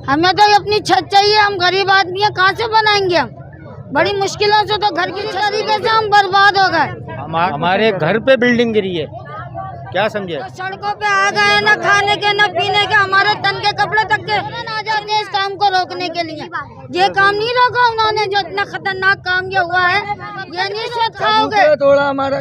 हमें तो अपनी छत चाहिए, हम गरीब आदमी हैं, कहाँ से बनाएंगे हम? बड़ी मुश्किलों से तो घर की तरीके से हम बर्बाद हो गए। हमारे घर पे बिल्डिंग गिरी है, क्या समझे? तो सड़कों पे आ गए, न खाने के न पीने के, हमारे तन के कपड़े तक के आ जाते हैं इस काम को रोकने के लिए। ये काम नहीं रोका उन्होंने, जो इतना खतरनाक काम ये हुआ है, ये नहीं सोच खाओगे। थोड़ा हमारा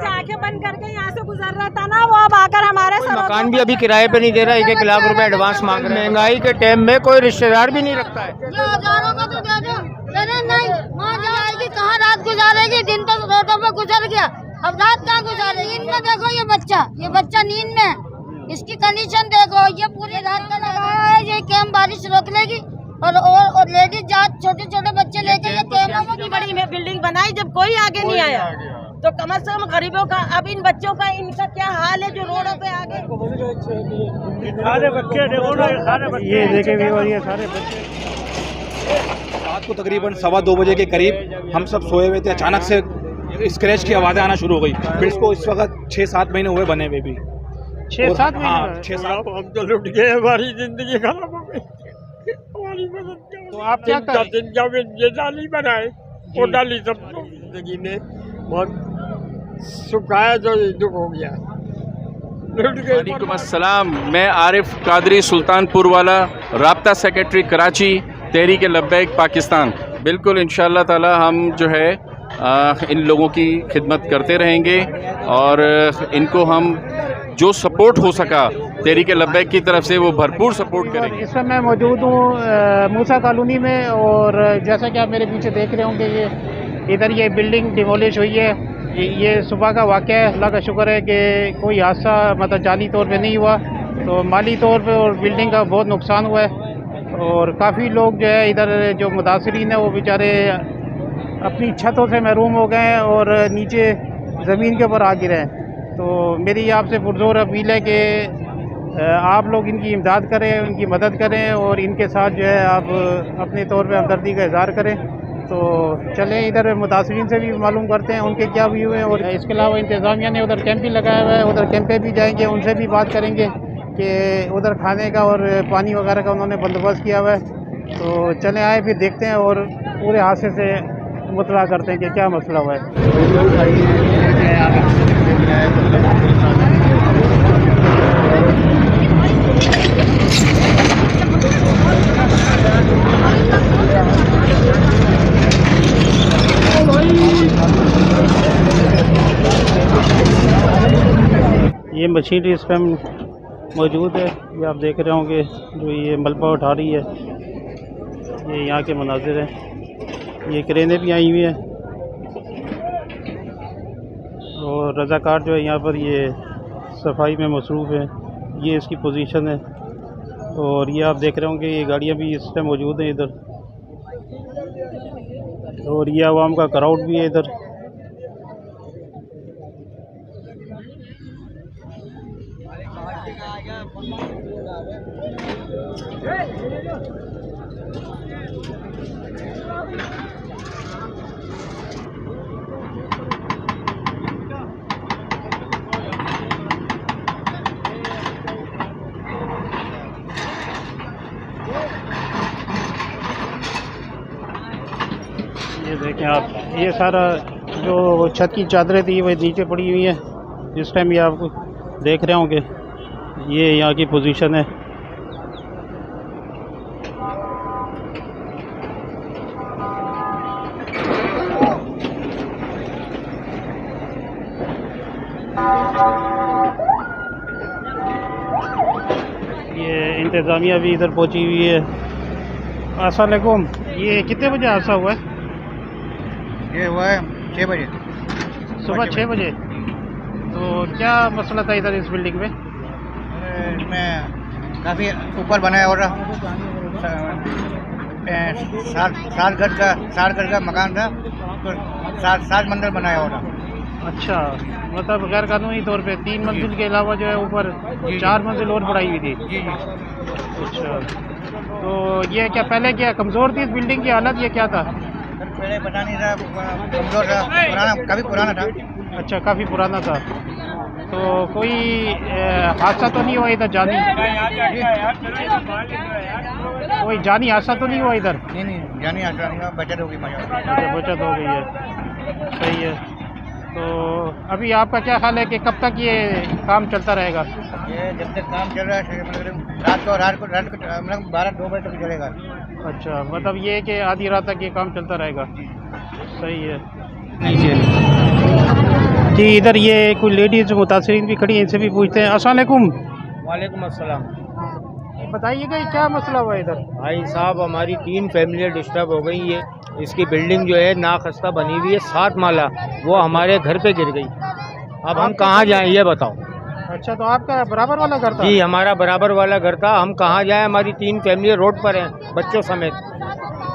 आंखें बंद करके यहाँ से गुजर रहा था ना, वो अब आकर हमारे मकान भी अभी किराए पे नहीं दे रहा, 1-1 लाख रुपए एडवांस मांग रहे हैं। महंगाई के टाइम में कोई रिश्तेदार भी नहीं रखता है। ये हजारों का तो दे दो, नहीं वहाँ जाएगी कहाँ रात गुजारेगी? दिन तो रोडों पे गुजर गया, अब रात कहाँ गुजारेगी? इनका देखो ये बच्चा नींद में, इसकी कंडीशन देखो, ये पूरी रात का लगाया है। ये कैम बारिश रोक लेगी और लेडीज जात छोटे छोटे बच्चे लेके ये कैम की बड़ी बिल्डिंग बनाई, जब कोई आगे नहीं आया तो कम से कम गरीबों का, अब इन बच्चों का, इनका क्या हाल है जो रोडों पे आगे। सारे बच्चे ये देखे भी, और ये सारे बच्चे। रात को तकरीबन 2:15 बजे के करीब हम सब सोए हुए थे, अचानक से स्क्रैच की आवाज़ें आना शुरू हो गई। फिर इसको इस वक्त 6-7 महीने हुए बने हुए भी। 6-7 महीने? हाँ, 6-7। हम तो लुट गए, हमारी जिंदगी खराब हो गई, हमारी मदद करो। तो आप क्या कर? दिन जब ये डाली बनाए, वो डाली सब जिंदगी में बहुत सुख आया, जो दुख हो गया। वालेकुम अस्सलाम, मैं आरिफ कादरी सुल्तानपुर वाला, राब्ता सेक्रेटरी कराची, तहरीक लब्बैक पाकिस्तान। बिल्कुल इंशाअल्लाह ताला हम जो है इन लोगों की खिदमत करते रहेंगे और इनको हम जो सपोर्ट हो सका तहरीक लब्बैक की तरफ से वो भरपूर सपोर्ट करेंगे। इस समय मौजूद हूँ मूसा कॉलोनी में, और जैसा कि आप मेरे पीछे देख रहे होंगे, ये इधर ये बिल्डिंग डिमोलिश हुई है। ये सुबह का वाक़या है, अल्लाह का शुक्र है कि कोई हादसा मतलब जानी तौर पे नहीं हुआ, तो माली तौर पे और बिल्डिंग का बहुत नुकसान हुआ है। और काफ़ी लोग जो है इधर जो मुतासरीन हैं वो बेचारे अपनी छतों से महरूम हो गए हैं और नीचे ज़मीन के ऊपर आ गिरे हैं। तो मेरी आपसे पुरज़ोर अपील है कि आप लोग इनकी इमदाद करें, इनकी मदद करें और इनके साथ जो है आप अपने तौर पे हमदर्दी का इज़हार करें। तो चलें इधर मुतासरीन से भी मालूम करते हैं उनके क्या व्यू हैं। और इसके अलावा इंतज़ामिया ने उधर कैंप भी लगाया हुआ है, उधर कैंप पे भी जाएंगे, उनसे भी बात करेंगे कि उधर खाने का और पानी वगैरह का उन्होंने बंदोबस्त किया हुआ है। तो चलें आए फिर देखते हैं और पूरे हादसे से मुतला करते हैं कि क्या मसला हुआ है। ये मशीनरी इस टाइम मौजूद है, ये आप देख रहे होंगे जो ये मलबा उठा रही है, ये यहाँ के मनाजिर हैं। ये क्रेनें भी आई हुई हैं और रज़ाकार जो है यहाँ पर ये सफाई में मसरूफ़ है। ये इसकी पोजीशन है और ये आप देख रहे होंगे ये गाड़ियाँ भी इस टाइम मौजूद हैं इधर, और ये आवाम का क्राउड भी है इधर। ये देखें आप, ये सारा जो छत की चादरें थी वो नीचे पड़ी हुई है इस टाइम, ये आप देख रहे होंगे, ये यहाँ की पोजीशन है। ये इंतज़ामिया भी इधर पहुँची हुई है। अस्सलाम वालेकुम, ये कितने बजे हादसा हुआ है? ये हुआ है 6 बजे, सुबह 6 बजे। तो क्या मसला था इधर इस बिल्डिंग में? इसमें काफ़ी ऊपर बनाया और 60 गज का मकान था, तो 7 मंजिल बनाया हो रहा। अच्छा, मतलब गैर कानूनी तौर पे 3 मंजिल के अलावा जो है ऊपर 4 मंजिल और बढ़ाई हुई थी। जी जी। अच्छा, तो ये क्या पहले क्या कमज़ोर थी इस बिल्डिंग की हालत, ये क्या था? पहले पता नहीं था, कमजोर था, पुराना, काफ़ी पुराना था। अच्छा, काफ़ी पुराना था। तो कोई हादसा तो नहीं हुआ इधर जानी? कोई जानी हादसा तो नहीं हुआ इधर? नहीं जानी आशा नहीं, बचत होगी अच्छा, बचत हो गई है, सही है। तो अभी आपका क्या ख्याल है कि कब तक ये काम चलता रहेगा? ये जब तक काम चल रहा है मतलब रात को मतलब 12-2 बजे तक चलेगा। अच्छा, मतलब ये है कि आधी रात तक ये काम चलता रहेगा, सही है। जी, इधर ये कोई लेडीज़ मुतासरीन भी खड़ी हैं, इनसे भी पूछते हैं। अस्सलाम वालेकुम। वालेकुम अस्सलाम। बताइएगा ये क्या मसला हुआ इधर? भाई साहब हमारी 3 फैमिलियाँ डिस्टर्ब हो गई है। इसकी बिल्डिंग जो है नाखस्ता बनी हुई है 7 माला, वो हमारे घर पे गिर गई। अब हम कहाँ जाएं ये बताओ। अच्छा, तो आपका बराबर वाला घर था? जी हमारा बराबर वाला घर था, हम कहाँ जाएं? हमारी 3 फैमिली रोड पर हैं बच्चों समेत,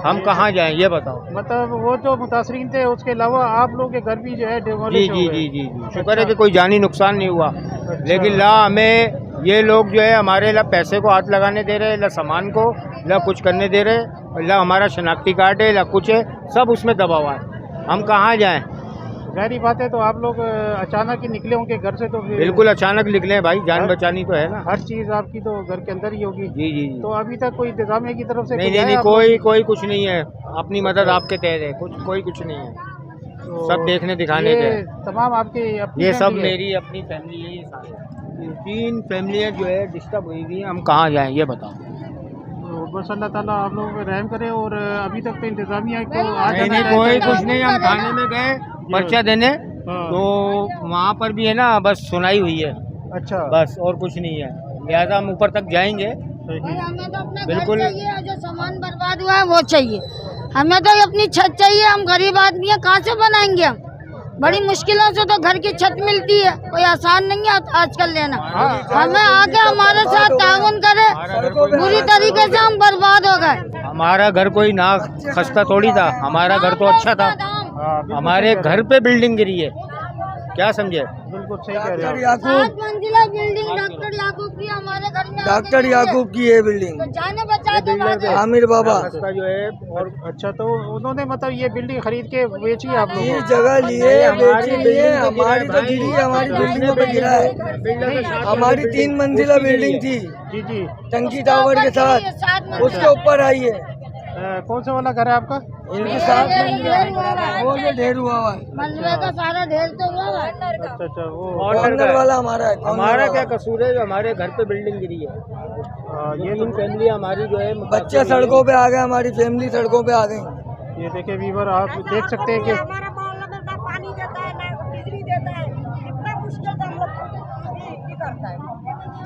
हम कहाँ जाएं ये बताओ। मतलब वो जो मुतासरीन थे उसके अलावा आप लोगों के घर भी जो है जी डिमोलिश हो जी गए? जी जी जी शुक्र है कि कोई जानी नुकसान नहीं हुआ। लेकिन ला हमें ये लोग जो है हमारे ला पैसे को हाथ लगाने दे रहे, ला सामान को ला कुछ करने दे रहे, ला हमारा शनाख्ती कार्ड है ला कुछ है, सब उसमें दबा हुआ है। हम कहाँ जाएं? जाहिर बात है, तो आप लोग अचानक ही निकले होंगे घर से? तो फिर बिल्कुल अचानक निकले भाई, जान बचानी तो है ना। हर चीज़ आपकी तो घर के अंदर ही होगी। जी जी जी। तो अभी तक कोई इंतजामिया की तरफ से नहीं कुछ नहीं आया नहीं, आप लोग? कोई कुछ नहीं है, अपनी मदद आपके तहत है, कोई कुछ नहीं है, तो सब देखने दिखाने के ये हैं। तमाम आपके अपनी ये सब फैमिली है? मेरी अपनी फैमिली है, ये सारे 3 फैमिलियाँ जो है डिस्टर्ब हुई हुई हैं। हम कहाँ जाएं ये बताओ। तो बस अल्लाह ताला आप लोगों पे रहम करे। और अभी तक तो इंतजामिया को आज नहीं नहीं, कोई कुछ नहीं, हम थाने में गए पर्चा देने, तो वहाँ पर भी है ना बस सुनाई हुई है, अच्छा, बस और कुछ नहीं है। लिहाजा हम ऊपर तक जाएंगे। भाई हमें तो अपना बिल्कुल। घर चाहिए, जो सामान बर्बाद हुआ है वो चाहिए। हमें तो अपनी छत चाहिए, हम गरीब आदमी हैं, कहाँ से बनाएंगे हम? बड़ी मुश्किलों से तो घर की छत मिलती है, कोई आसान नहीं है आजकल लेना। हमें आके हमारे साथ ताउन करे, पूरी तरीके से हम बर्बाद हो गए। हमारा घर कोई ना खस्ता थोड़ी था, हमारा घर तो अच्छा था। हमारे घर पे बिल्डिंग गिरी है, क्या समझे? बिल्कुल सही कह रहे हैं। 7 मंजिला बिल्डिंग डॉक्टर याकूब की हमारे घर में डॉक्टर याकूब की ये बिल्डिंग, तो जाने बचा के बाद आमिर बाबा रास्ता जो है और अच्छा, तो उन्होंने मतलब ये बिल्डिंग खरीद के बेची है आप लोगों ये को? जगह लिए बेची नहीं है, हमारी तो गिरी है, हमारी बिल्डिंगों पे गिरा है। हमारी 3 मंजिला बिल्डिंग थी जी जी। टंकी टावर के साथ, 7 उसके ऊपर आई है। कौन सा वाला घर है आपका? इनके साथ वो जो ढेर हुआ हुआ है, मलबे का सारा ढेर तो हुआ है। अच्छा, वो कॉर्नर वाला हमारा है। हमारा क्या कसूर है जो हमारे घर पे बिल्डिंग गिरी है? ये 3 फैमिली हमारी जो है बच्चे सड़कों पे आ गए, हमारी फैमिली सड़कों पे आ गई। ये देखिए वीवर, आप देख सकते हैं कि हमारा मोहल्ला में ना पानी देता है ना बिजली देता है, इतना मुश्किल से हम लोग करता है।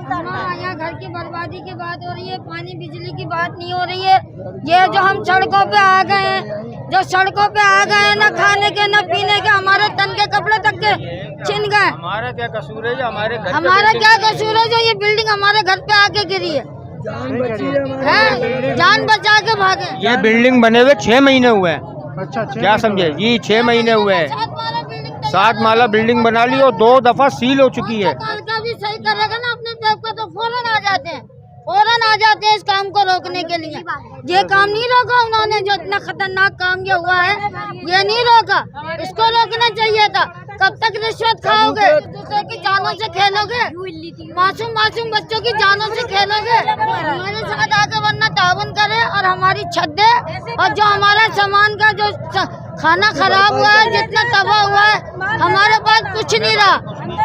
हाँ, यहाँ घर की बर्बादी की बात हो रही है, पानी बिजली की बात नहीं हो रही है। ये जो हम सड़कों पे आ गए हैं, जो सड़कों पे आ गए हैं, ना खाने के ना पीने के, हमारे तन के कपड़े तक के छिन गए। हमारा क्या कसूर है जो हमारे घर हमारा क्या कसूर है जो ये बिल्डिंग हमारे घर पे आके गिरी है? जान बची है हमारी। हैं? जान बचा के भागे। ये बिल्डिंग बने हुए 6 महीने हुए हैं, अच्छा, क्या समझे जी? 6 महीने हुए हैं, 7 वाला बिल्डिंग 7 माला बिल्डिंग बना ली और 2 दफा सील हो चुकी है। काल का भी सही करेगा ना अपने देव का, तो फौरन आ जाते हैं, फौरन आ जाते हैं इस काम को रोकने के लिए। ये काम नहीं रोका उन्होंने, जो इतना खतरनाक काम ये हुआ है, ये नहीं रोका, इसको रोकना चाहिए था। कब तक रिश्वत खाओगे? दूसरे की जानों से खेलोगे, मासूम बच्चों की जानों से खेलोगे? हमारे साथ आगे वरना ताउन करे और हमारी छत दे, और जो हमारा सामान का जो खाना खराब हुआ है, जितना तबाह हुआ है, हमारे पास कुछ नहीं रहा,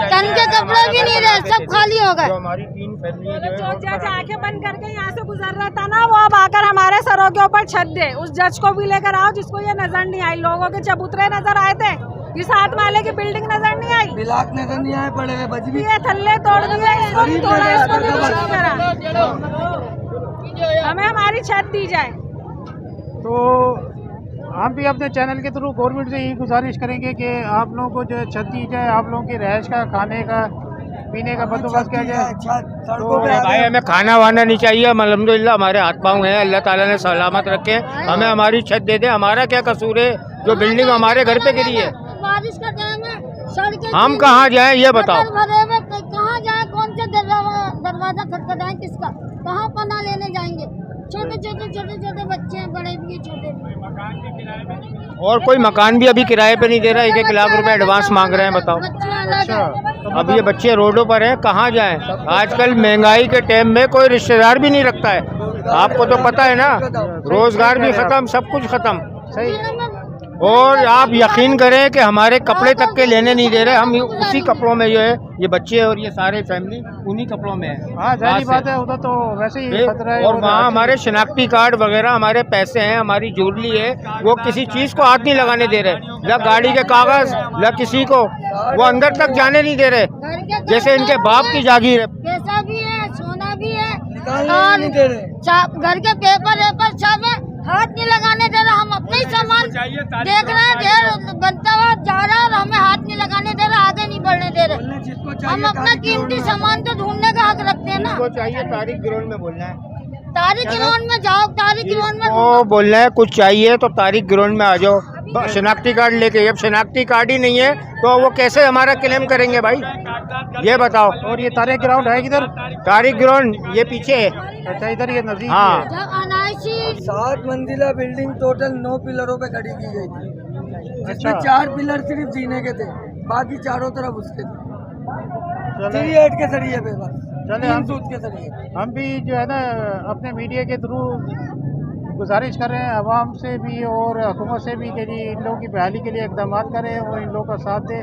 तन के कपड़े भी नहीं रहे, सब खाली हो गए। हमारी 3 फैमिली जो जज आंखें बंद करके यहाँ से गुजर रहा था ना, वो अब आकर हमारे सरों के ऊपर छत दे। उस जज को भी लेकर आओ जिसको ये नजर नहीं आई। लोगों के चबूतरे नजर आए थे, ये 7 माले की बिल्डिंग नजर नहीं आई, बिलाक नजर नहीं आए पड़े हुए बच भी। ये थल्ले तोड़ दिए, इसको भी तोड़ा, इसको भी कुछ करा। हमें हमारी छत दी जाए। तो हम भी अपने चैनल के थ्रू गवर्नमेंट से यही गुजारिश करेंगे कि आप लोगों को जो छत दी जाए, आप लोगों की रहायश का, खाने का, पीने का बंदोबस्त किया जाए। सड़कों पे भाई हमें खाना वाना नहीं चाहिए, अल्हम्दुलिल्लाह हमारे हाथ पाँव हैं, अल्लाह ताला ने सलामत रखे, हमें हमारी छत दे दे। हमारा क्या कसूर है जो बिल्डिंग हमारे घर पे गिरी है? बारिश का टाइम है, सड़कें हम कहाँ जाएं ये बताओ। भरे हुए, कहाँ जाए, कौन से दरवाजा खटखटाएं, किसका, कहाँ पना लेने जाएंगे? छोटे बच्चे हैं, बड़े भी हैं, छोटे भी। और कोई मकान भी अभी किराए पे नहीं दे रहा, 1-1 लाख रुपए एडवांस मांग रहे हैं, बताओ। बच्चे अलग अच्छा, हैं। तो अब ये बच्चे रोडों पर हैं, कहाँ जाएं? आजकल महंगाई के टाइम में कोई रिश्तेदार भी नहीं रखता है, आपको तो पता है ना, रोजगार भी खत्म, सब कुछ खत्म। सही। और आप यकीन करें कि हमारे कपड़े तक के लेने नहीं दे रहे, हम उसी कपड़ों में जो है ये बच्चे और ये सारे फैमिली उन्हीं कपड़ों में है। हाँ जाहिर बात है, उधर तो वैसे ही खतरा है। और वहाँ हमारे शनाख्ती कार्ड वगैरह, हमारे पैसे हैं, हमारी ज्वेलरी है, वो किसी चीज़ को हाथ नहीं लगाने दे रहे, न गाड़ी के कागज, न किसी को वो अंदर तक जाने नहीं दे रहे, जैसे इनके बाप की जागीर है। पैसा भी है, सोना भी है, और नहीं दे रहे। घर के पेपर सब है, हाथ नहीं लगाने दे रहा। हम अपने ही सामान देख रहे हैं, ढेर बनता हुआ जा रहा है और हमें हाथ नहीं लगाने दे रहा, आगे नहीं बढ़ने दे रहे। हम अपना कीमती सामान तो ढूंढने का हक रखते हैं ना। चाहिए तारीख ग्राउंड में बोलना है, तारीख ग्राउंड में जाओ, तारीख ग्राउंड में वो बोलना है कुछ चाहिए तो तारीख ग्राउंड में आ जाओ, शनाख्ती कार्ड लेके। जब शनाख्ती कार्ड ही नहीं है तो वो कैसे हमारा क्लेम करेंगे भाई, ये बताओ। और ये तारीख ग्राउंड है किधर? तारीख ग्राउंड ये पीछे है। अच्छा, इधर ये नजदीक हाँ। है। जब अनायशी 7 मंजिला बिल्डिंग टोटल 9 पिलरों पे खड़ी की गई थी, जिसमें अच्छा। 4 पिलर सिर्फ जीने के थे, बाकी चारों तरफ उसके थे। चले 3 के सरिये पे बस, चले 3 हम सूत के सरिये। हम भी जो है ना अपने मीडिया के थ्रू गुजारिश कर रहे हैं अवाम से भी और हुकूमत से भी कि इन लोगों की बहाली के लिए इकदाम करें और इन लोगों का साथ दें।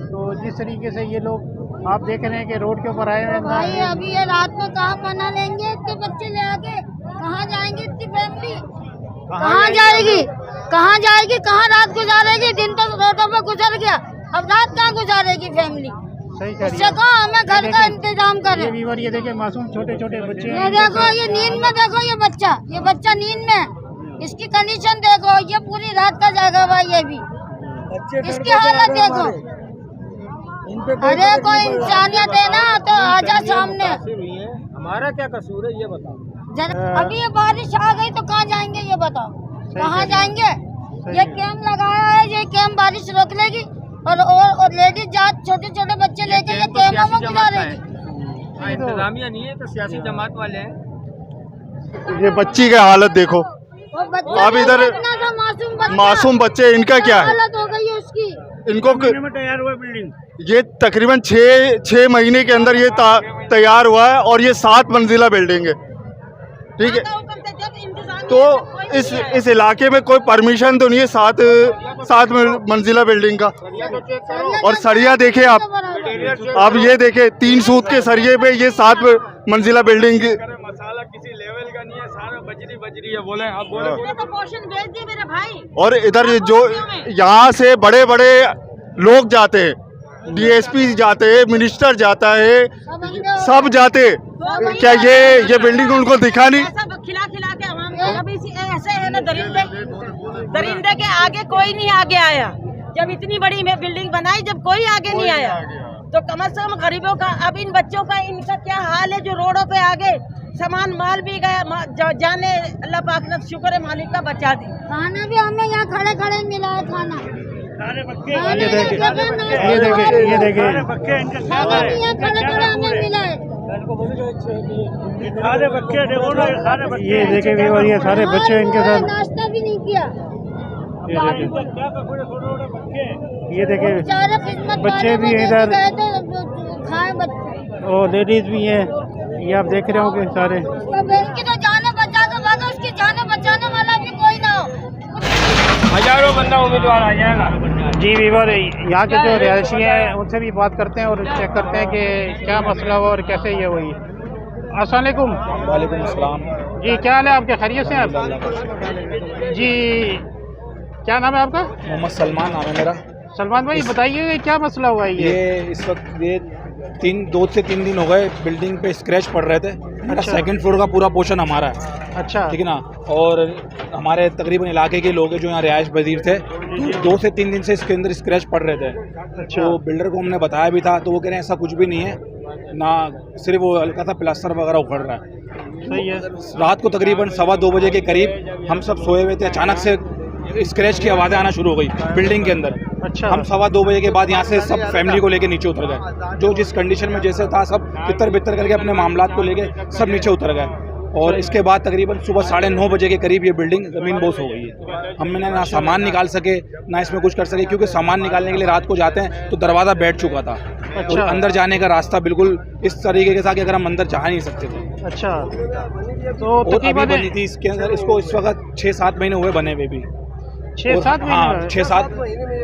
तो जिस तरीके से ये लोग आप देख रहे हैं कि रोड के ऊपर आए हुए भाई, हैं, अभी ये रात में कहाँ मना लेंगे, इतने बच्चे ले आके कहाँ जाएंगे, इतनी फैमिली कहाँ जाएगी, कहाँ जाएगी, कहाँ रात गुजारेगी? दिन तो रोडों पे गुजर गया, अब रात कहाँ गुजारेगी फैमिली? सही कह रही इससे है। कहाँ हमें घर का इंतजाम करें। ये व्यूअर ये देखिए मासूम छोटे छोटे बच्चे ये हैं। देखो, ये नींद में देखो, ये बच्चा नींद में, इसकी कंडीशन देखो, ये पूरी रात का जाएगा भाई, ये भी बच्चे इसकी हालत देखो। इन पे अरे कोई इंसानियत है ना तो आजा सामने। हमारा क्या कसूर है ये बताओ। अभी ये बारिश आ गई तो कहाँ जाएंगे, ये बताओ, कहाँ जाएंगे? ये कैंप लगाया है, ये कैंप बारिश रोक लेगी और लेडीज जात छोटे छोटे बच्चे लेके ये कैंपों में गुजारेगी। इंतजामिया नहीं है तो सियासी जमात वाले हैं। ये बच्ची की हालत देखो, और बच्चा अब इधर इतना सा मासूम बच्चे, इनका क्या है? हालत हो गई है उसकी। इनको तैयार हुआ बिल्डिंग, ये तकरीबन 6 महीने के अंदर ये तैयार हुआ है और ये 7 मंजिला बिल्डिंग है, ठीक है। तो इस इलाके में कोई परमिशन तो नहीं है 7 मंजिला बिल्डिंग का। और सरिया देखे आप ये देखे 3 सूत के सरिये पे ये 7 मंजिला बिल्डिंग। मसाला किसी लेवल का नहीं है, सारा बजरी है। बोले आप बोले तो पोर्शन भेज दिए मेरे भाई। और इधर जो यहाँ से बड़े बड़े लोग जाते हैं, डीएसपी जाते हैं, मिनिस्टर जाता है, सब जाते। क्या ये बिल्डिंग उनको दिखा नहीं? खिला खिला के जब ऐसे है ना, दरिंदे के आगे कोई नहीं आगे आया। जब इतनी बड़ी बिल्डिंग बनाई, जब कोई आगे नहीं आया तो कम से कम गरीबों का, अब इन बच्चों का इनका क्या हाल है जो रोडों पे आगे सामान माल भी गया, जाने अल्लाह पाक ने शुक्र है मालिक का बचा दी। खाना भी हमें यहाँ खड़े खड़े मिला है, खाना ये देखिए ये देखिए खाना भी यहाँ खड़े खड़े हमें मिला है। ये देखिए व्यूअर, ये सारे बच्चे इनके साथ नाश्ता भी नहीं किया। ये देखिए बेचारे खिदमत बच्चे भी हैं इधर खाए बच्चे, और लेडीज भी हैं, ये आप देख रहे होंगे सारे। उसका बहन की तो जाने बचा के भागा, उसकी जाने बचाने वाला भी कोई ना हो। हजारों बंदा उम्मीदवार आ जाएगा। जी व्यूअर, यहाँ के जो रिहायशी हैं उनसे भी बात करते हैं और चेक करते हैं कि क्या मसला हुआ और कैसे ये हुई। अस्सलाम वालेकुम। वालेकुम अस्सलाम जी, क्या हाल है आपके? खैरियत से हैं आप? जी, क्या नाम है आपका? मोहम्मद सलमान नाम है मेरा। सलमान भाई बताइए क्या मसला हुआ है ये इस वक्त ये 2 से 3 दिन हो गए बिल्डिंग पे स्क्रैच पड़ रहे थे। मेरा 2nd फ्लोर का पूरा पोर्शन हमारा है, अच्छा ठीक है ना। और हमारे तकरीबन इलाके के लोग हैं जो यहाँ रिहायश पजीर थे, 2 से 3 दिन से इसके अंदर स्क्रैच पड़ रहे थे। अच्छा। तो बिल्डर को हमने बताया भी था तो वो कह रहे हैं ऐसा कुछ भी नहीं है ना, सिर्फ वो हल्का सा प्लास्टर वगैरह उखड़ रहा है। सही है। रात को तकरीबन 2:15 बजे के करीब हम सब सोए हुए थे, अचानक से स्क्रैच की आवाज़ें आना शुरू हो गई बिल्डिंग के अंदर। अच्छा। हम 2:15 बजे के बाद यहाँ से सब फैमिली को लेके नीचे उतर गए, जो जिस कंडीशन में जैसे था सब तितर बितर करके अपने मामलात को लेके सब नीचे उतर गए। और इसके बाद तकरीबन सुबह 9:30 बजे के करीब ये बिल्डिंग ज़मीन बोस हो गई है। हमने ना सामान निकाल सके ना इसमें कुछ कर सके, क्योंकि सामान निकालने के लिए रात को जाते हैं तो दरवाज़ा बैठ चुका था। अच्छा। और अंदर जाने का रास्ता बिल्कुल इस तरीके के था कि अगर हम अंदर जा नहीं सकते थे। अच्छा, तो और अभी तकरीबन बनी थी इसके अंदर, इसको इस वक्त 6-7 महीने हुए बने हुए भी। 6-7 हाँ, महीने 6-7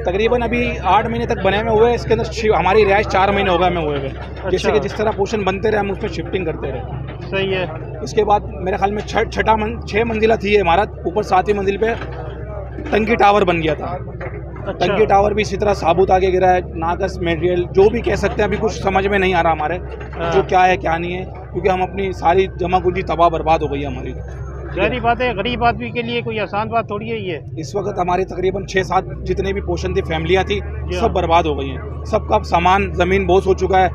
तकरीबन अभी 8 महीने तक बने हुए हुए। इसके अंदर हमारी रिहाइश 4 महीने हो गए हमें हुए हुए। जैसे कि जिस तरह पोर्शन बनते रहे हम उसमें शिफ्टिंग करते रहे। सही है। इसके बाद मेरे ख्याल में 6 मंजिला थी ये इमारत। ऊपर 7वीं मंजिल पे टंकी टावर बन गया था। अच्छा। टंकी टावर भी इसी तरह साबुत आगे गिरा है। नाकस मटेरियल जो भी कह सकते हैं, अभी कुछ समझ में नहीं आ रहा हमारे जो क्या है क्या नहीं है, क्योंकि हम अपनी सारी जमा पूंजी तबाह बर्बाद हो गई है हमारी। जाहिर बात है, गरीब आदमी के लिए कोई आसान बात थोड़ी है ये। इस वक्त हमारी तकरीबन 6-7 जितने भी पोर्शन थी, फैमिलियाँ थी, हाँ। सब बर्बाद हो गई हैं। सबका सामान ज़मीन बोझ हो चुका है।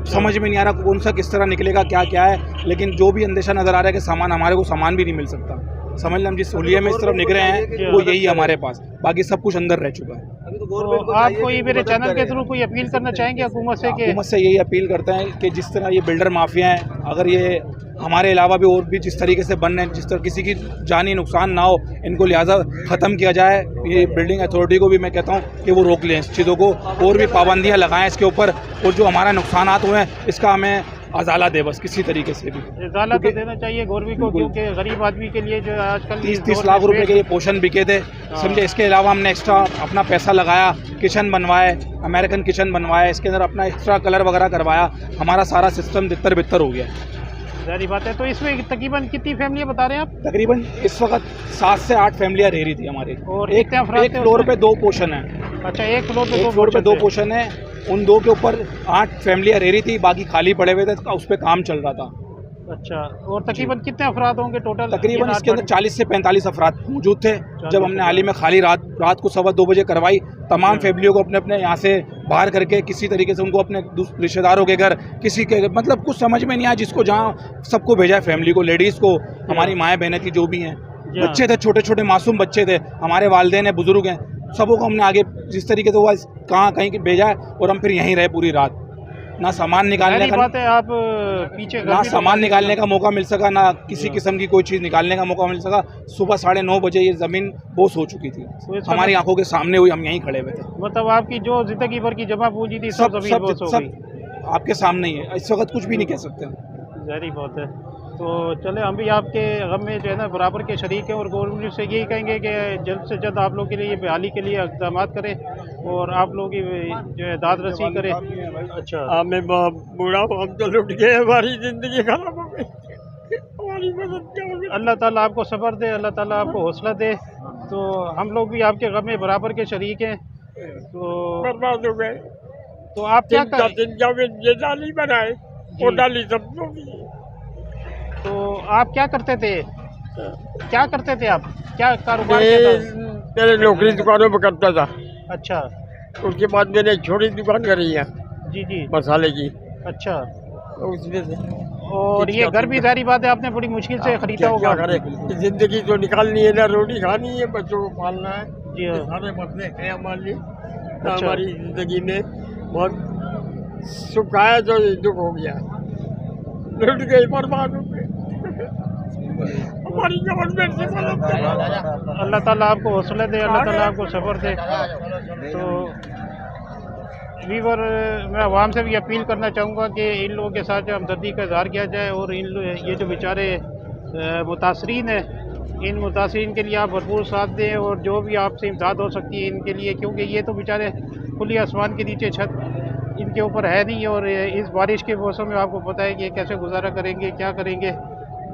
समझ में नहीं आ रहा कौन सा किस तरह निकलेगा, क्या क्या है। लेकिन जो भी अंदेशा नज़र आ रहा है कि सामान, हमारे को सामान भी नहीं मिल सकता। समझ लें हम जिस हुलिये में इस तरफ निकले हैं वो यही है हमारे पास, बाकी सब कुछ अंदर रह चुका है। तो आप कोई मेरे चैनल के थ्रू कोई अपील करना चाहेंगे हुकूमत से? कि हुकूमत से यही अपील करते हैं कि जिस तरह ये बिल्डर माफिया हैं, अगर ये हमारे अलावा भी और भी जिस तरीके से बन रहे हैं, जिस तरह किसी की जानी नुकसान ना हो, इनको लिहाजा ख़त्म किया जाए। ये बिल्डिंग अथॉरिटी को भी मैं कहता हूँ कि वो रोक लें इस चीज़ों को, और भी पाबंदियाँ लगाएं इसके ऊपर, और जो हमारा नुकसान हुए हैं इसका हमें अजाला दे, बस किसी तरीके से भी अजाला तो देना चाहिए गवर्नमेंट को, क्योंकि गरीब आदमी के लिए जो आजकल 30 लाख रुपए के ये पोर्शन बिके थे, समझे। इसके अलावा हमने एक्स्ट्रा अपना पैसा लगाया, किचन बनवाए, अमेरिकन किचन बनवाया, इसके अंदर अपना एक्स्ट्रा कलर वगैरह करवाया। हमारा सारा सिस्टम तितर बितर हो गया। जारी बात है। तो इसमें तकरीबन कितनी फैमिलियाँ बता रहे हैं आप? तकरीबन इस वक्त 7 से 8 फैमिलियाँ रह रही थी हमारी। और एक फ्लोर पे 2 पोर्शन है। अच्छा, एक फ्लोर पे 2 पोर्शन है। उन 2 के ऊपर 8 फैमिलियाँ रह रही थी, बाकी खाली पड़े हुए थे, उस पर काम चल रहा था। अच्छा, और तकरीबन कितने अफराद होंगे टोटल? तकरीबन इसके अंदर 40 से 45 अफराद मौजूद थे। जब हमने हाल ही में खाली रात को 2:15 बजे करवाई, तमाम फैमिलियों को अपने अपने यहाँ से बाहर करके किसी तरीके से उनको अपने रिश्तेदारों के घर, किसी के मतलब कुछ समझ में नहीं आया, जिसको जहाँ सबको भेजा है फैमिली को, लेडीज़ को, हमारी माएँ बहनें थी जो भी हैं, बच्चे थे, छोटे छोटे मासूम बच्चे थे, हमारे वालिदैन हैं, बुजुर्ग हैं, सबों को हमने आगे जिस तरीके से हुआ कहीं भेजा है, और हम फिर यहीं रहे पूरी रात। ना सामान निकालने का बात है, आप पीछे ना सामान निकालने का मौका मिल सका, ना किसी किस्म की कोई चीज़ निकालने का मौका मिल सका। सुबह 9:30 बजे ये ज़मीन बोस हो चुकी थी, हमारी आंखों के सामने हुई, हम यहीं खड़े हुए थे। मतलब आपकी जो जिंदगी भर की जमा पूंजी थी सब आपके सामने ही है, इस वक्त कुछ भी नहीं कह सकते। जारी बात है। तो चले, हम भी आपके गम में जो है ना बराबर के शरीक हैं, और गवर्नमेंट से यही कहेंगे कि जल्द से जल्द आप लोग के लिए ये बहाली के लिए इक़दाम करें, और आप लोग जो है दाद रसी करें। अच्छा, मैं बूढ़ा हूँ, हम तो लुट गए, हमारी ज़िंदगी खराब हो गई, हमारी मदद करो। अल्लाह ताला आपको सब्र दे, अल्लाह ताला आपको हौसला दे। तो हम लोग भी आपके गम में बराबर के शरीक हैं। तो बर्बाद हो गए। तो आप क्या ये डाली बनाए, वो डाली सब लोग। तो आप क्या करते थे? क्या करते थे आप? क्या कारोबार किया था? मेरे नौकरी दुकानों में करता था। अच्छा, उसके बाद मैंने एक छोटी दुकान करी है, जी जी, मसाले की। अच्छा, तो उसमें से और ये घर भी जारी बात है आपने बड़ी मुश्किल से खरीदा होगा। जिंदगी तो निकालनी है ना, रोटी खानी है, बच्चों को पालना है, जी हाँ। सारे मसले हैं हमारे लिए। अच्छा। हमारी जिंदगी में बहुत सुख आया तो दुख हो गया, लुट गई, बर्बाद हो गई। हमारी गवर्नमेंट से अल्लाह ताला आपको हौसला दे, अल्लाह ताला आपको सब्र दे। तो वीवर, मैं आवाम से भी अपील करना चाहूँगा कि इन लोगों के साथ हमदर्दी का इजहार किया जाए, और ये जो बेचारे मुतासरीन हैं, इन मुतासरीन के लिए आप भरपूर साथ दें, और जो भी आपसे इमदाद हो सकती है इनके लिए, क्योंकि ये तो बेचारे खुली आसमान के नीचे छत इनके ऊपर है नहीं, और इस बारिश के मौसम में आपको पता है कि कैसे गुजारा करेंगे, क्या करेंगे।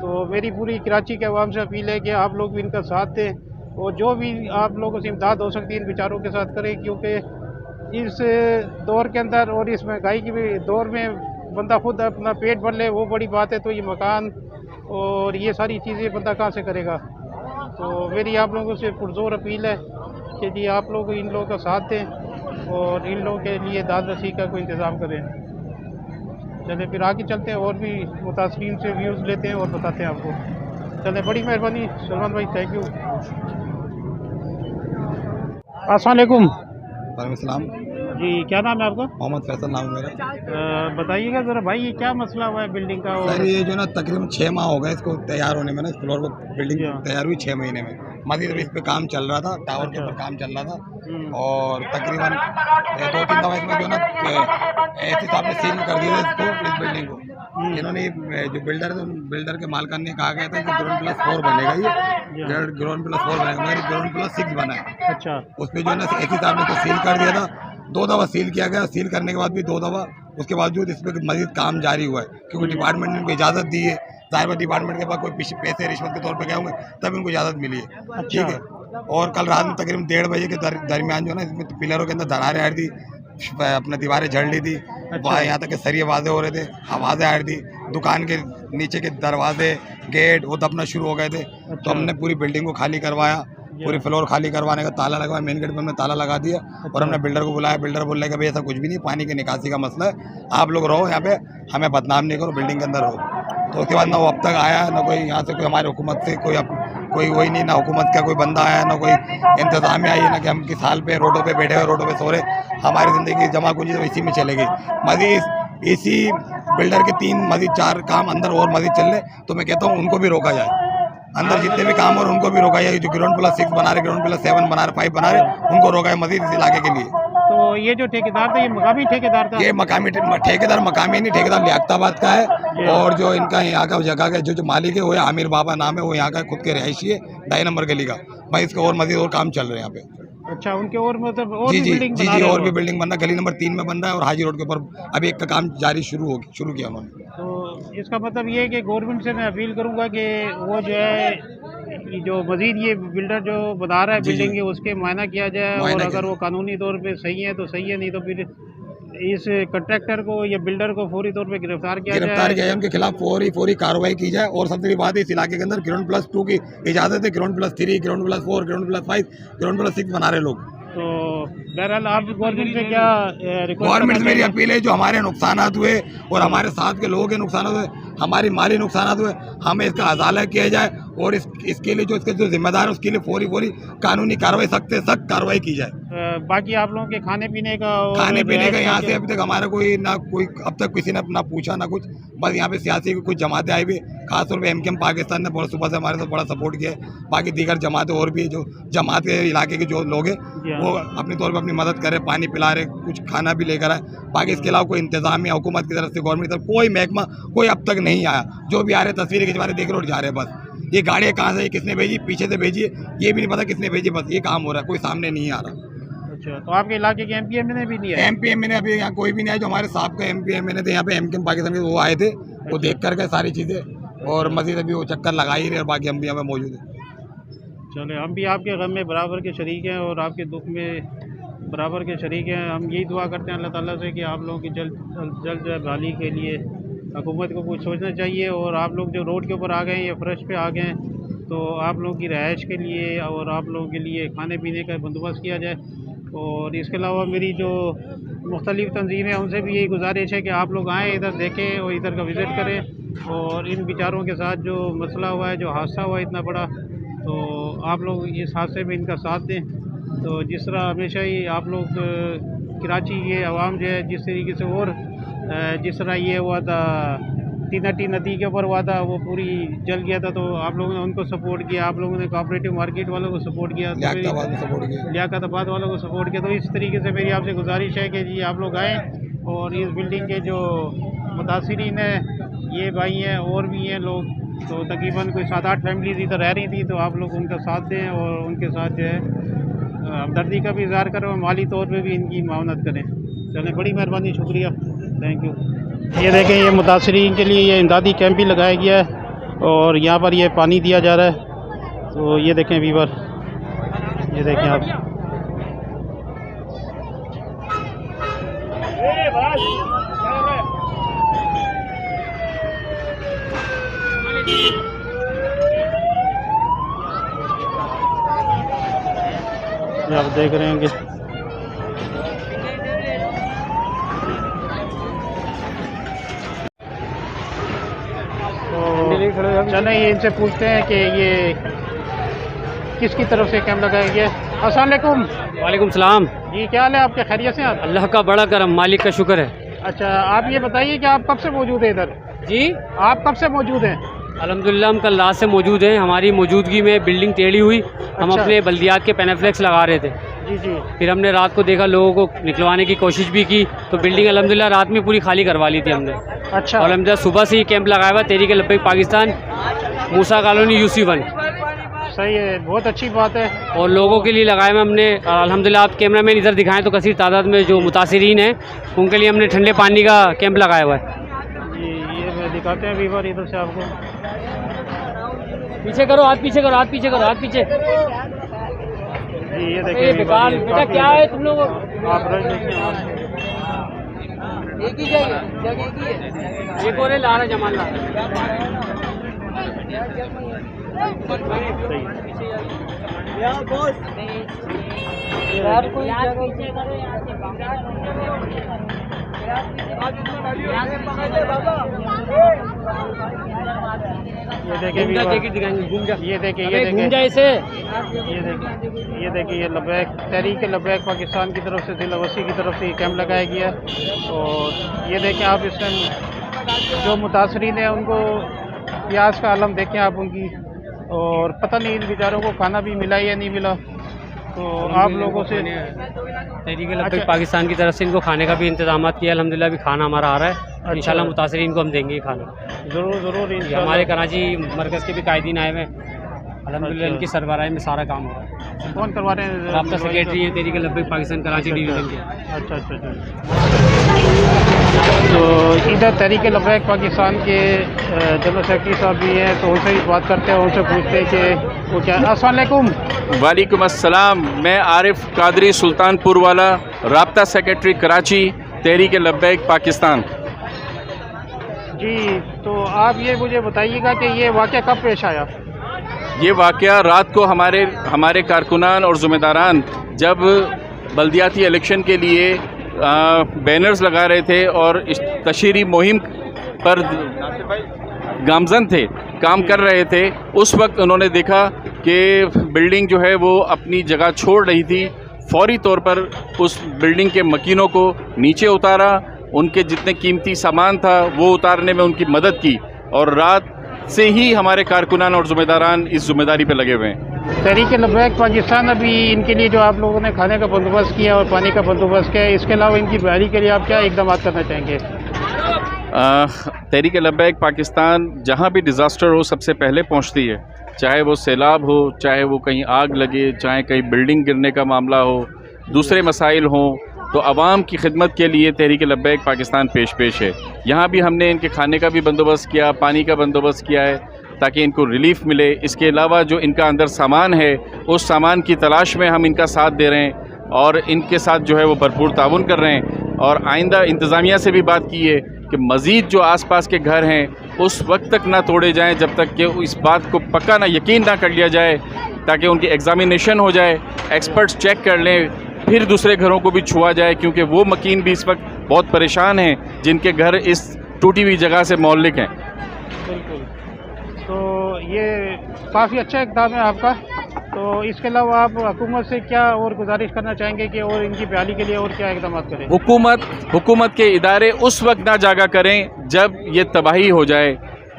तो मेरी पूरी कराची के अवाम से अपील है कि आप लोग भी इनका साथ दें, और जो भी आप लोगों से इमदाद हो सकती है इन बेचारों के साथ करें, क्योंकि इस दौर के अंदर और इस महंगाई के भी दौर में बंदा खुद अपना पेट भर ले वो बड़ी बात है, तो ये मकान और ये सारी चीज़ें बंदा कहाँ से करेगा। तो मेरी आप लोगों से पुरजोर अपील है कि जी आप लोग इन लोगों का साथ दें, और इन लोगों के लिए दाद रसी का कोई इंतज़ाम करें। चले फिर आगे चलते हैं, और भी मुतासरीन से व्यूज़ लेते हैं और बताते हैं आपको। चले, बड़ी मेहरबानी सलमान भाई, थैंक यू। अस्सलाम वालेकुम। वालेकुम सलाम। जी, क्या नाम है आपका? मोहम्मद फैसल नाम है मेरा। बताइएगा ज़रा भाई, ये क्या मसला हुआ है बिल्डिंग का? सर ये जो ना तकरीबन 6 माह हो गए इसको तैयार होने में ना, इस फ्लोर पर बिल्डिंग जी हाँ। तैयार हुई 6 महीने में। मजीद इस पे काम चल रहा था, टावर के ऊपर काम चल रहा था और तकरीबन 2-3 दफ़ा इसमें जो ना ऐसे साहब ने सील कर दिया इसको, इस बिल्डिंग को। इन्होंने जो बिल्डर के मालिकान ने कहा गया था कि ग्राउंड+4 बनेगा, ये ग्राउंड+4 बनेगा, मगर ग्राउंड+6 बना है। अच्छा, उस पर जो है ना ऐसी साहब ने तो सील कर दिया था, 2 दफ़ा सील किया गया, सील करने के बाद भी 2 दफ़ा उसके बावजूद इस पर मजीद काम जारी हुआ है, क्योंकि डिपार्टमेंट ने उनको इजाज़त दी है। ज़ाहिर डिपार्टमेंट के पास कोई पैसे रिश्वत के तौर पर गए होंगे तब उनको इजाज़त मिली है, ठीक है। और कल रात में तकरीबन 1:30 बजे के दरमियान जो है ना इसमें पिलरों के अंदर दरारें आ रही थी, अपने दीवारें झड़ ली थी, वहाँ यहाँ तक के सरिये वाजे हो रहे थे, आवाज़ें आ रही थी, दुकान के नीचे के दरवाजे गेट वो दबना शुरू हो गए थे। तो हमने पूरी बिल्डिंग को खाली करवाया, पूरी फ्लोर खाली करवाने का ताला लगवाया, मेन गेट पे हमने ताला लगा दिया और हमने बिल्डर को बुलाया। बिल्डर बोल रहे कि भाई ऐसा कुछ भी नहीं, पानी की निकासी का मसला है, आप लोग रहो यहाँ पे, हमें बदनाम नहीं करो, बिल्डिंग के अंदर रहो। तो उसके बाद ना वो अब तक आया, ना कोई यहाँ से कोई हमारी हुकूमत से कोई वही नहीं, ना हुकूमत का कोई बंदा आया, ना कोई इंतजामिया आई, ना कि हम किस हाल पे रोडों पे बैठे हुए, रोडों पे सो रहे। हमारी ज़िंदगी जमा पूंजी तो इसी में चलेगी। मजीद इसी बिल्डर के 3 मजीद 4 काम अंदर और मजीद चल रहे, तो मैं कहता हूँ उनको भी रोका जाए, अंदर जितने भी काम और उनको भी रोका जाए। जो ग्राउंड+6 बना रहे, ग्राउंड+7 बना रहे, 5 बना रहे, उनको रोका है मजीद इस इलाके के लिए। तो ये जो ठेकेदार था, ये मकामी ठेकेदार था? ये मकामी ठेकेदार मकामी नहीं, ठेकेदार लियाकताबाद का है। और जो इनका यहाँ का जगह का जो मालिक है वो है आमिर बाबा नाम है, वो यहाँ का खुद के रहायशी है, 2 नंबर गली का। भाई इसका और मजीद और काम चल रहे हैं यहाँ पे। अच्छा, उनके और मतलब और जी भी जी बिल्डिंग जी बना जी रहे और हो? भी बिल्डिंग बन रहा, गली नंबर 3 में बन रहा है और हाजी रोड के ऊपर अभी एक का काम जारी शुरू किया उन्होंने। तो इसका मतलब ये है कि गवर्नमेंट से मैं अपील करूंगा कि वो जो है जो मजीद ये बिल्डर जो बना रहा है बिल्डिंग है उसके मुआयना किया जाए, और अगर वो कानूनी तौर पे सही है तो सही है, नहीं तो फिर इस कॉन्ट्रैक्टर को या बिल्डर को फौरी तौर पे गिरफ्तार किया जाए, उनके खिलाफ फौरी कार्रवाई की जाए। और सबसे बड़ी बात है इस इलाके के अंदर ग्राउंड+2 की इजाज़त है, ग्राउंड+3, ग्राउंड+4, ग्राउंड+5, ग्राउंड+6 बना रहे लोग। तो बहरहाल आप गवर्नमेंट से क्या गवर्नमेंट से मेरी अपील है, जो हमारे नुकसान हुए और हमारे साथ के लोगों के नुकसान हुए, हमारी माली नुकसान हुए, हमें इसका अजाला किया जाए और इसके लिए जो इसके जो जिम्मेदार है उसके लिए फौरी कानूनी कार्रवाई, सख्त से सख्त कार्रवाई की जाए। बाकी आप लोगों के खाने पीने का यहाँ से अभी तक हमारा कोई अब तक किसी ने ना पूछा ना कुछ। बस यहाँ पे सियासी कुछ जमातें आई हुई, खासतौर पे MKM पाकिस्तान ने बहुत सुबह से हमारे साथ बड़ा सपोर्ट किया है। बाकी दीगर जमातें और भी जो जमात के इलाके के जो लोग हैं वो अपने तौर पर अपनी मदद कर रहे, पानी पिला रहे, कुछ खाना भी लेकर आए। बाकी इसके अलावा कोई इंतजामिया हुकूमत की तरफ से, गवर्नमेंट की तरफ कोई महकमा कोई अब तक नहीं आया। जो भी आ रहे तस्वीरें खिंचवा रहे, देख रहे और जा रहे। बस ये गाड़ियाँ कहाँ से किसने भेजी, पीछे से भेजी है, ये भी नहीं पता किसने भेजी, बस ये काम हो रहा है, कोई सामने नहीं आ रहा। अच्छा, तो आपके इलाके के MPM भी नहीं है? MPM ने अभी यहाँ कोई भी नहीं आया। जो हमारे साहब का MPM थे यहाँ पे MKM पाकिस्तान के, वो आए थे, वो देख कर गए सारी चीज़ें और मजीद अभी वो चक्कर लगा ही रहे और बाकी हम भी यहाँ पे मौजूद हैं। चले, हम भी आपके गम में बराबर के शरीक हैं और आपके दुख में बराबर के शरीक हैं। हम यही दुआ करते हैं अल्लाह ताला से कि आप लोगों की जल्द जो है बहाली के लिए हुकूमत को कुछ सोचना चाहिए। और आप लोग जो रोड के ऊपर आ गए या फर्श पे आ गए, तो आप लोगों की रहायश के लिए और आप लोगों के लिए खाने पीने का बंदोबस्त किया जाए। और इसके अलावा मेरी जो मुख्तलिफ़ तंजीमें हैं उनसे भी यही गुजारिश है कि आप लोग आएँ, इधर देखें और इधर का विज़िट करें और इन बेचारों के साथ जो मसला हुआ है, जो हादसा हुआ है इतना बड़ा, तो आप लोग इस हादसे में इनका साथ दें। तो जिस तरह हमेशा ही आप लोग कराची के अवाम जो है जिस तरीके से, और जिस तरह ये हुआ था तीनटी नदी के ऊपर हुआ था, वो पूरी जल गया था, तो आप लोगों ने उनको सपोर्ट किया, आप लोगों ने कोऑपरेटिव मार्केट वालों को सपोर्ट किया, लियाकताबाद वालों को सपोर्ट किया। तो इस तरीके से मेरी आपसे गुजारिश है कि जी आप लोग आएँ और इस बिल्डिंग के जो मुतासिरीन हैं, ये भाई हैं और भी हैं लोग, तो तकरीबन कोई 7-8 फैमिलीज़ इधर रह रही थी, तो आप लोग उनका साथ दें और उनके साथ जो है हमदर्दी का भी इज़हार करें और माली तौर पे भी इनकी मावनत करें। चलें, बड़ी मेहरबानी, शुक्रिया, थैंक यू। ये देखें, ये मुतासरीन के लिए ये इमदादी कैंप भी लगाया गया है और यहाँ पर ये पानी दिया जा रहा है। तो ये देखें वीवर, ये देखें आप, आप देख रहे हैं कि तो चलें, ये इनसे पूछते हैं कि ये किसकी तरफ से कैंप लगाया गया है? अस्सलाम वालेकुम। वालेकुम सलाम। जी क्या हाल है आपके, खैरियत से आप? अल्लाह का बड़ा करम, मालिक का शुक्र है। अच्छा आप ये बताइए कि आप कब से मौजूद हैं इधर? जी आप कब से मौजूद हैं? अल्हम्दुलिल्लाह हम कल रात से मौजूद हैं। हमारी मौजूदगी में बिल्डिंग टेढ़ी हुई, हम अच्छा। अपने बल्दियात के पैनाफ्लेक्स लगा रहे थे। जी जी। फिर हमने रात को देखा, लोगों को निकलवाने की कोशिश भी की, तो बिल्डिंग अल्हम्दुलिल्लाह रात में पूरी खाली करवा ली थी हमने। अच्छा। और अल्हम्दुलिल्लाह सुबह से ही कैंप लगाया हुआ तहरीक लब्बैक पाकिस्तान, मूसा कॉलोनी UC1। सही है, बहुत अच्छी बात है। और लोगों के लिए लगाए हुए हमने अल्हम्दुलिल्लाह, आप कैमरा मैन इधर दिखाएं तो कसीर तादाद में जो मुतासिरीन हैं उनके लिए हमने ठंडे पानी का कैंप लगाया हुआ है। जी ये दिखाते हैं वीवर इधर से आपको। पीछे करो, हाथ पीछे करो, हाथ पीछे करो, हाथ पीछे। जी ये देखिए बेकार बेटा क्या है तुम लोग, आप एक ही जगह एक ही है, एक और है लारा जमान लारा। ये देखिए ये देखिए घूम जाए इसे। ये देखिए ये लब्बैक तहरीक लब्बैक पाकिस्तान की तरफ से दिल वसी की तरफ से ये कैंप लगाया गया। और ये देखें आप, इस टाइम जो मुतासरीन हैं उनको प्यास का आलम देखें आप उनकी, और पता नहीं इन बेचारों को खाना भी मिला या नहीं मिला। तो आप लोगों से तहरीक लब्बैक पाकिस्तान की तरफ से इनको खाने का भी इंतजाम किया। अल्हम्दुलिल्लाह भी खाना हमारा आ रहा है। इंशाल्लाह मुतासरीन को हम देंगे खाना। ज़रूर हमारे कराची मरकज़ के भी कायदीन आए हुए हैं। अल्हम्दुलिल्लाह इनकी सरबराही में सारा काम हो रहा है। कौन करवा रहे हैं? राब्ता सेक्रेटरी हैं तहरीक लब्बैक पाकिस्तान कराची डिवीज़न के। अच्छा। तो इधर तहरीक लब्बैक पाकिस्तान के जनरल सेक्रेटरी साहब भी हैं, तो उनसे भी बात करते हैं, उनसे पूछते हैं कि वो क्या। अस्सलाम वालेकुम। वालेकुम अस्सलाम। मैं आरिफ कादरी सुल्तानपुर वाला, राब्ता सेक्रेटरी कराची, तहरीक लब्बैक पाकिस्तान। जी तो आप ये मुझे बताइएगा कि ये वाक़या कब पेश आया? ये वाक़या रात को हमारे कारकुनान और ज़िम्मेदारान जब बल्दियाती इलेक्शन के लिए बैनर्स लगा रहे थे और इस तशहीरी मुहिम पर गामजन थे, काम कर रहे थे, उस वक्त उन्होंने देखा कि बिल्डिंग जो है वो अपनी जगह छोड़ रही थी। फौरी तौर पर उस बिल्डिंग के मकीनों को नीचे उतारा, उनके जितने कीमती सामान था वो उतारने में उनकी मदद की, और रात से ही हमारे कारकुनान और ज़िम्मेदारान इस ज़िम्मेदारी पर लगे हुए हैं। तहरीक लब्बैक पाकिस्तान अभी इनके लिए जो आप लोगों ने खाने का बंदोबस्त किया और पानी का बंदोबस्त किया, इसके अलावा इनकी बहाली के लिए आप क्या इकदाम करना चाहेंगे? तहरीक लब्बैक पाकिस्तान जहाँ भी डिज़ास्टर हो सबसे पहले पहुँचती है, चाहे वो सैलाब हो, चाहे वो कहीं आग लगे, चाहे कहीं बिल्डिंग गिरने का मामला हो, दूसरे मसाइल हों, तो आवाम की खिदमत के लिए तहरीक लब्बैक पाकिस्तान पेश है। यहाँ भी हमने इनके खाने का भी बंदोबस्त किया, पानी का बंदोबस्त किया है ताकि इनको रिलीफ़ मिले। इसके अलावा जो इनका अंदर सामान है उस सामान की तलाश में हम इनका साथ दे रहे हैं और इनके साथ जो है वो भरपूर ताउन कर रहे हैं। और आइंदा इंतज़ामिया से भी बात की है कि मज़ीद जो आसपास के घर हैं उस वक्त तक ना तोड़े जाएं जब तक कि इस बात को पक्का ना यकीन ना कर लिया जाए, ताकि उनकी एग्ज़ामिनेशन हो जाए, एक्सपर्ट्स चेक कर लें, फिर दूसरे घरों को भी छुआ जाए, क्योंकि वो मकीन भी इस वक्त बहुत परेशान हैं जिनके घर इस टूटी हुई जगह से मोहल्लिक हैं। बिल्कुल, तो ये काफ़ी अच्छा इक़दाम है आपका। तो इसके अलावा आप हुकूमत से क्या और गुजारिश करना चाहेंगे कि और इनकी बहाली के लिए और क्या इक़दाम करें? हुकूमत के इदारे उस वक्त ना जागा करें जब ये तबाही हो जाए,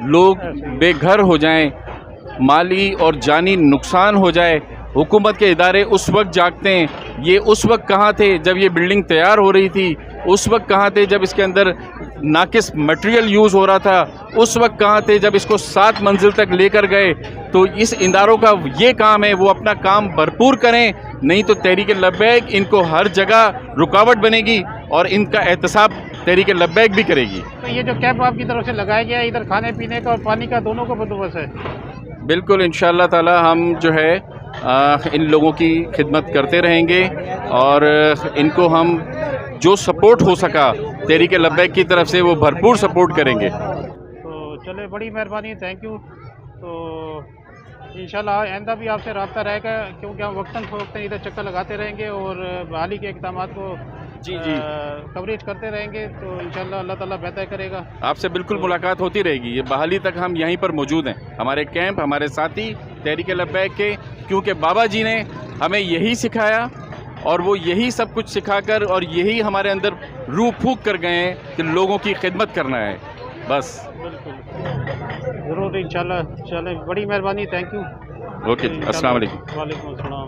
लोग बेघर हो जाएं, माली और जानी नुकसान हो जाए। हुकूमत के इदारे उस वक्त जागते हैं। ये उस वक्त कहाँ थे जब ये बिल्डिंग तैयार हो रही थी? उस वक्त कहाँ थे जब इसके अंदर नाकिस मटेरियल यूज़ हो रहा था? उस वक्त कहाँ थे जब इसको 7 मंजिल तक लेकर गए? तो इस इदारों का ये काम है, वो अपना काम भरपूर करें, नहीं तो तहरीक लब्बैक इनको हर जगह रुकावट बनेगी और इनका एहतसाब तहरीक लब्बैक भी करेगी। तो ये जो कैंप आपकी तरफ से लगाया गया है, इधर खाने पीने का और पानी का दोनों का बंदोबस्त है? बिल्कुल, इंशाअल्लाह ताला हम जो है इन लोगों की खिदमत करते रहेंगे और इनको हम जो सपोर्ट हो सका तहरीक लब्बैक की तरफ से वो भरपूर सपोर्ट करेंगे। तो चले, बड़ी मेहरबानी, थैंक यू। तो इंशाल्लाह आइंदा भी आपसे रब्ता रहेगा, क्योंकि हम वक्तन फ़वक्तन इधर चक्कर लगाते रहेंगे और बहाली के इक़दामात को जी। कवरेज करते रहेंगे तो इंशाल्लाह अल्लाह ताला बेहतर करेगा। आपसे बिल्कुल मुलाकात होती रहेगी। ये बहाली तक हम यहीं पर मौजूद हैं, हमारे कैंप, हमारे साथी तहरीक लब्बैक के, क्योंकि बाबा जी ने हमें यही सिखाया और वो यही सब कुछ सिखाकर और यही हमारे अंदर रूह फूंक कर गए हैं कि लोगों की खिदमत करना है बस। ज़रूर इंशाल्लाह। चले, बड़ी मेहरबानी, थैंक यू। ओके, अस्सलाम वालेकुम। वालेकुम अस्सलाम।